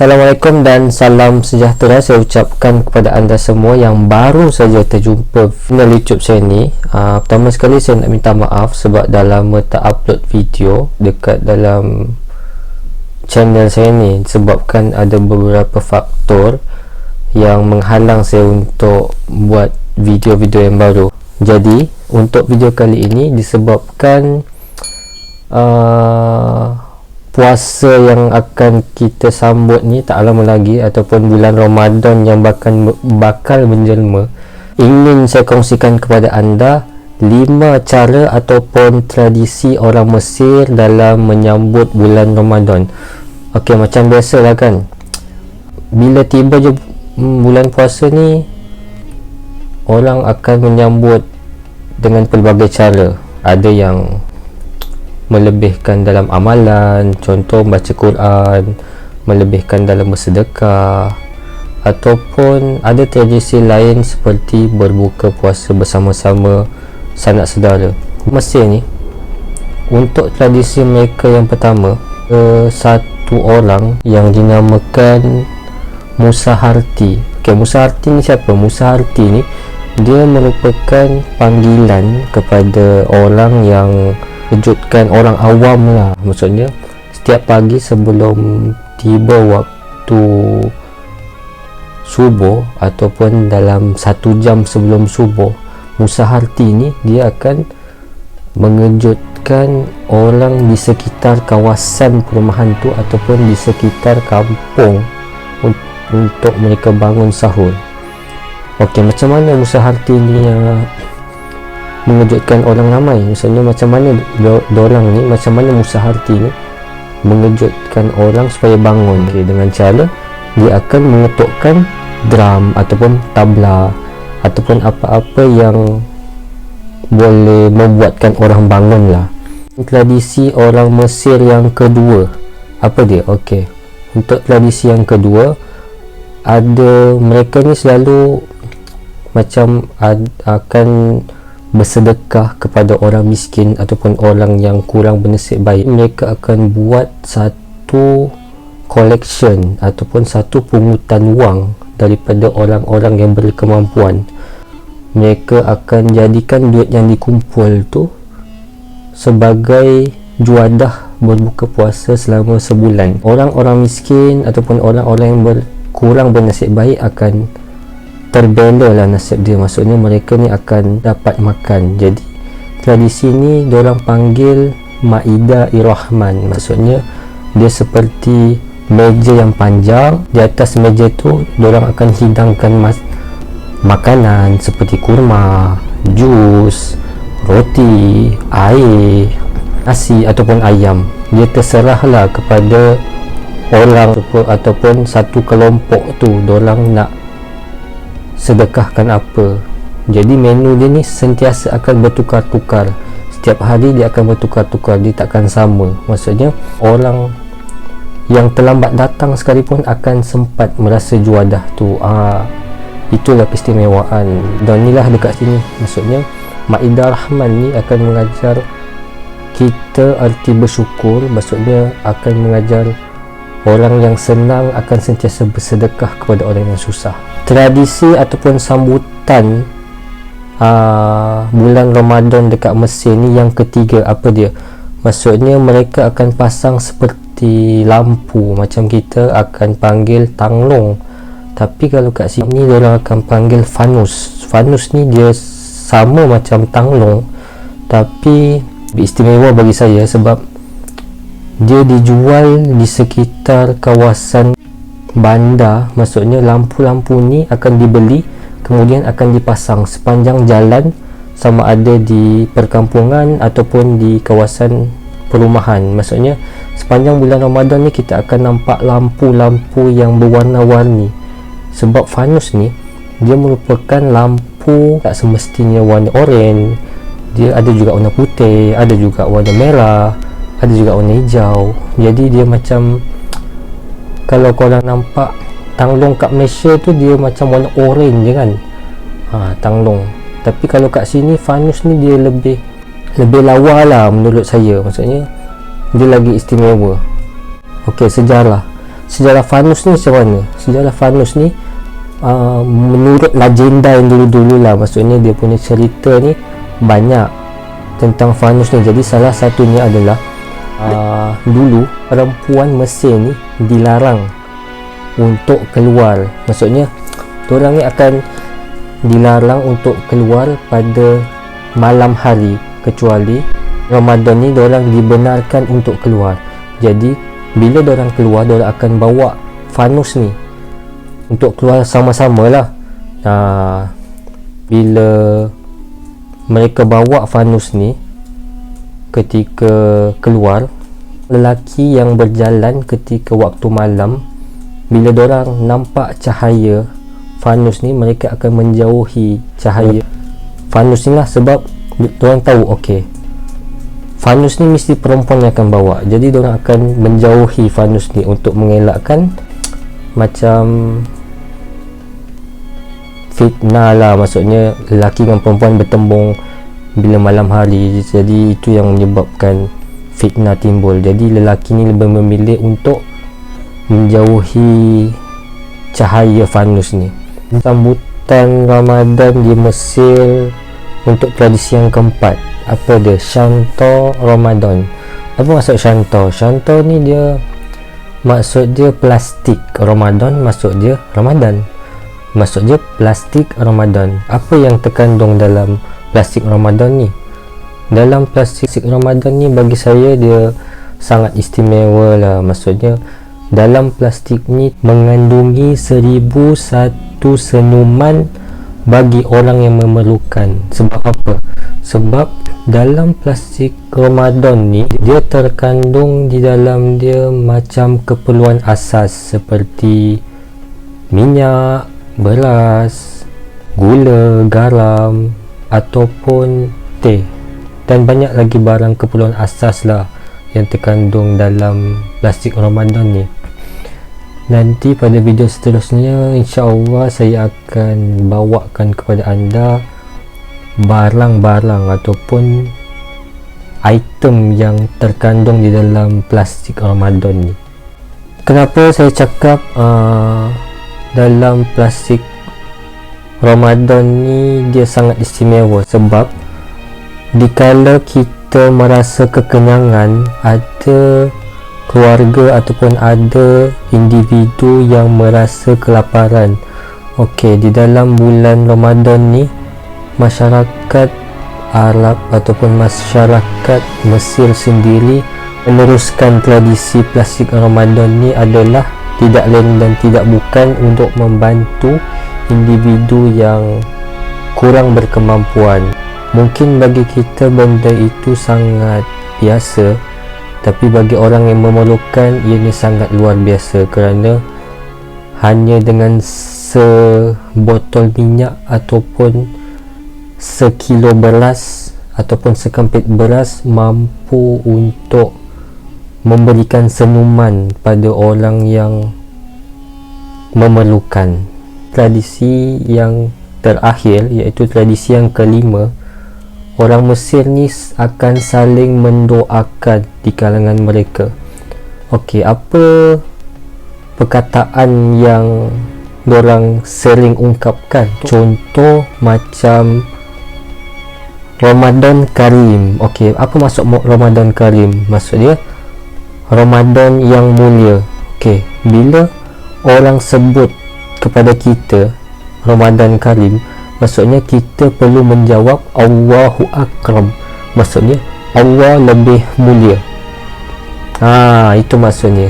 Assalamualaikum dan salam sejahtera saya ucapkan kepada anda semua yang baru saja terjumpa channel YouTube saya ni. Pertama sekali saya nak minta maaf sebab dah lama tak upload video dekat dalam channel saya ni disebabkan ada beberapa faktor yang menghalang saya untuk buat video-video yang baru. Jadi untuk video kali ini disebabkan puasa yang akan kita sambut ni tak lama lagi, ataupun bulan Ramadan yang bakal menjelma, ingin saya kongsikan kepada anda 5 cara ataupun tradisi orang Mesir dalam menyambut bulan Ramadan. Okey, macam biasa lah kan, bila tiba je bulan puasa ni, orang akan menyambut dengan pelbagai cara. Ada yang melebihkan dalam amalan, contoh baca Quran, melebihkan dalam bersedekah, ataupun ada tradisi lain seperti berbuka puasa bersama-sama sanak saudara. Mesir ni, untuk tradisi mereka yang pertama, satu orang yang dinamakan Musa Harti. Okay, Musa Harti ni siapa? Musa Harti ni dia merupakan panggilan kepada orang yang kejutkan, orang awam lah. Maksudnya setiap pagi sebelum tiba waktu subuh ataupun dalam 1 jam sebelum subuh, Musa Harti ni dia akan mengejutkan orang di sekitar kawasan perumahan tu ataupun di sekitar kampung untuk mereka bangun sahur. Okey, macam mana Musa Harti ni mengejutkan orang ramai? Misalnya macam mana dorang ni, macam mana Musa Harti ni mengejutkan orang supaya bangun? Okay, dengan cara dia akan mengetukkan drum ataupun tabla ataupun apa-apa yang boleh membuatkan orang bangun lah. Tradisi orang Mesir yang kedua, apa dia? Okey, untuk tradisi yang kedua, ada mereka ni selalu macam akan bersedekah kepada orang miskin ataupun orang yang kurang bernasib baik. Mereka akan buat satu collection ataupun satu pungutan wang daripada orang-orang yang berkemampuan. Mereka akan jadikan duit yang dikumpul tu sebagai juadah berbuka puasa selama sebulan. Orang-orang miskin ataupun orang-orang yang kurang bernasib baik akan terbela lah nasib dia. Maksudnya mereka ni akan dapat makan. Jadi tradisi ni diorang panggil Maidah-ir-Rahman. Maksudnya dia seperti meja yang panjang. Di atas meja tu diorang akan hidangkan makanan seperti kurma, jus, roti, air, nasi ataupun ayam. Dia terserahlah kepada orang ataupun satu kelompok tu diorang nak sedekahkan apa. Jadi menu dia ni sentiasa akan bertukar-tukar. Setiap hari dia akan bertukar-tukar, dia takkan sama. Maksudnya orang yang terlambat datang sekalipun akan sempat merasa juadah tu. Itulah keistimewaan. Dan inilah dekat sini, maksudnya Maidah-ir-Rahman ni akan mengajar kita arti bersyukur. Maksudnya akan mengajar orang yang senang akan sentiasa bersedekah kepada orang yang susah. Tradisi ataupun sambutan bulan Ramadan dekat Mesir ni yang ketiga, apa dia? Maksudnya mereka akan pasang seperti lampu, macam kita akan panggil tanglong, tapi kalau kat sini diorang akan panggil fanus. Fanus ni dia sama macam tanglong, tapi istimewa bagi saya sebab dia dijual di sekitar kawasan bandar. Maksudnya lampu-lampu ni akan dibeli kemudian akan dipasang sepanjang jalan, sama ada di perkampungan ataupun di kawasan perumahan. Maksudnya sepanjang bulan Ramadan ni kita akan nampak lampu-lampu yang berwarna-warni. Sebab fanus ni dia merupakan lampu tak semestinya warna oranye, dia ada juga warna putih, ada juga warna merah, ada juga warna hijau. Jadi dia macam, kalau korang nampak tanglong kat Malaysia tu dia macam warna orange je kan, tanglong. Tapi kalau kat sini fanus ni dia lebih lawa lah menurut saya. Maksudnya dia lagi istimewa. Okey, sejarah sejarah fanus ni macam mana? Sejarah fanus ni menurut legenda yang dulu-dulu lah, maksudnya dia punya cerita ni banyak tentang fanus ni. Jadi salah satunya adalah dulu perempuan Mesir ni dilarang untuk keluar, maksudnya diorang ni akan dilarang untuk keluar pada malam hari, kecuali Ramadan ni diorang dibenarkan untuk keluar. Jadi bila diorang keluar, diorang akan bawa fanus ni untuk keluar sama-sama lah. Bila mereka bawa fanus ni, ketika keluar, lelaki yang berjalan ketika waktu malam, bila diorang nampak cahaya fanus ni, mereka akan menjauhi cahaya fanus ni lah, sebab diorang tahu okey, fanus ni mesti perempuan yang akan bawa. Jadi diorang akan menjauhi fanus ni untuk mengelakkan macam fitnah lah, maksudnya lelaki dengan perempuan bertembung bila malam hari. Jadi itu yang menyebabkan fitnah timbul. Jadi lelaki ni lebih memilih untuk menjauhi cahaya fanus ni. Sambutan Ramadan di Mesir untuk tradisi yang keempat, apa dia? Shanto Ramadan. Apa maksud Shanto? Shanto ni dia maksud dia plastik. Ramadan maksud dia Ramadan, maksud dia plastik Ramadan. Apa yang terkandung dalam plastik Ramadan ni? Dalam plastik Ramadan ni bagi saya dia sangat istimewa lah. Maksudnya dalam plastik ni mengandungi 1001 senuman bagi orang yang memerlukan. Sebab apa? Sebab dalam plastik Ramadan ni dia terkandung di dalam dia macam keperluan asas seperti minyak, beras, gula, garam ataupun teh, dan banyak lagi barang keperluan asas lah yang terkandung dalam plastik Ramadan ni. Nanti pada video seterusnya insya-Allah saya akan bawakan kepada anda barang-barang ataupun item yang terkandung di dalam plastik Ramadan ni. Kenapa saya cakap dalam plastik Ramadan ni dia sangat istimewa? Sebab dikala kita merasa kekenyangan, ada keluarga ataupun ada individu yang merasa kelaparan. Okey, di dalam bulan Ramadan ni masyarakat Arab ataupun masyarakat Mesir sendiri meneruskan tradisi plastik Ramadan ni adalah tidak lain dan tidak bukan untuk membantu individu yang kurang berkemampuan. Mungkin bagi kita benda itu sangat biasa, tapi bagi orang yang memerlukan ianya sangat luar biasa, kerana hanya dengan sebotol minyak ataupun sekilo beras ataupun sekempit beras mampu untuk memberikan senuman pada orang yang memerlukan. Tradisi yang terakhir, iaitu tradisi yang kelima, orang Mesir ni akan saling mendoakan di kalangan mereka. Okey, apa perkataan yang dorang sering ungkapkan? Contoh macam Ramadan Karim. Okey, apa maksud Ramadan Karim? Maksud dia Ramadan yang mulia. Okey, bila orang sebut kepada kita Ramadan Karim, maksudnya kita perlu menjawab Allahu Akram, maksudnya Allah lebih mulia. Itu maksudnya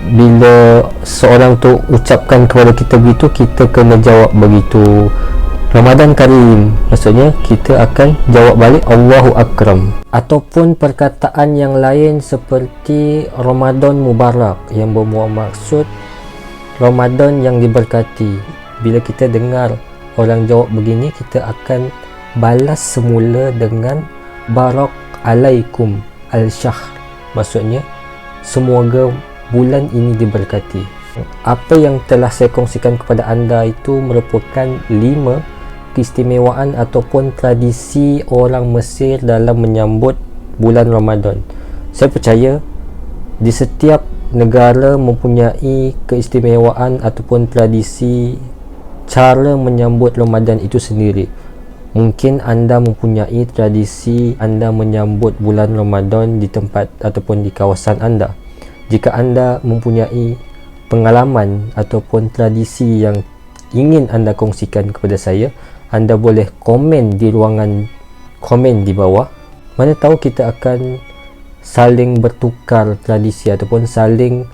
bila seorang tu ucapkan kepada kita begitu, kita kena jawab begitu, Ramadan Karim, maksudnya kita akan jawab balik Allahu Akram. Ataupun perkataan yang lain seperti Ramadan Mubarak, yang bermaksud Ramadan yang diberkati. Bila kita dengar orang jawab begini, kita akan balas semula dengan Barak alaikum al-syahr, maksudnya semoga bulan ini diberkati. Apa yang telah saya kongsikan kepada anda itu merupakan 5 keistimewaan ataupun tradisi orang Mesir dalam menyambut bulan Ramadan. Saya percaya Di setiap negara mempunyai keistimewaan ataupun tradisi cara menyambut Ramadan itu sendiri. Mungkin anda mempunyai tradisi anda menyambut bulan Ramadan di tempat ataupun di kawasan anda. Jika anda mempunyai pengalaman ataupun tradisi yang ingin anda kongsikan kepada saya, anda boleh komen di ruangan komen di bawah. Mana tahu kita akan saling bertukar tradisi ataupun saling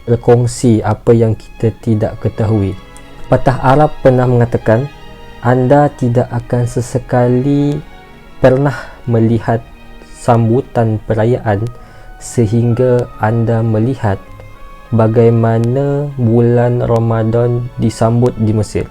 berkongsi apa yang kita tidak ketahui. Patah Arab pernah mengatakan, anda tidak akan sesekali pernah melihat sambutan perayaan sehingga anda melihat bagaimana bulan Ramadan disambut di Mesir.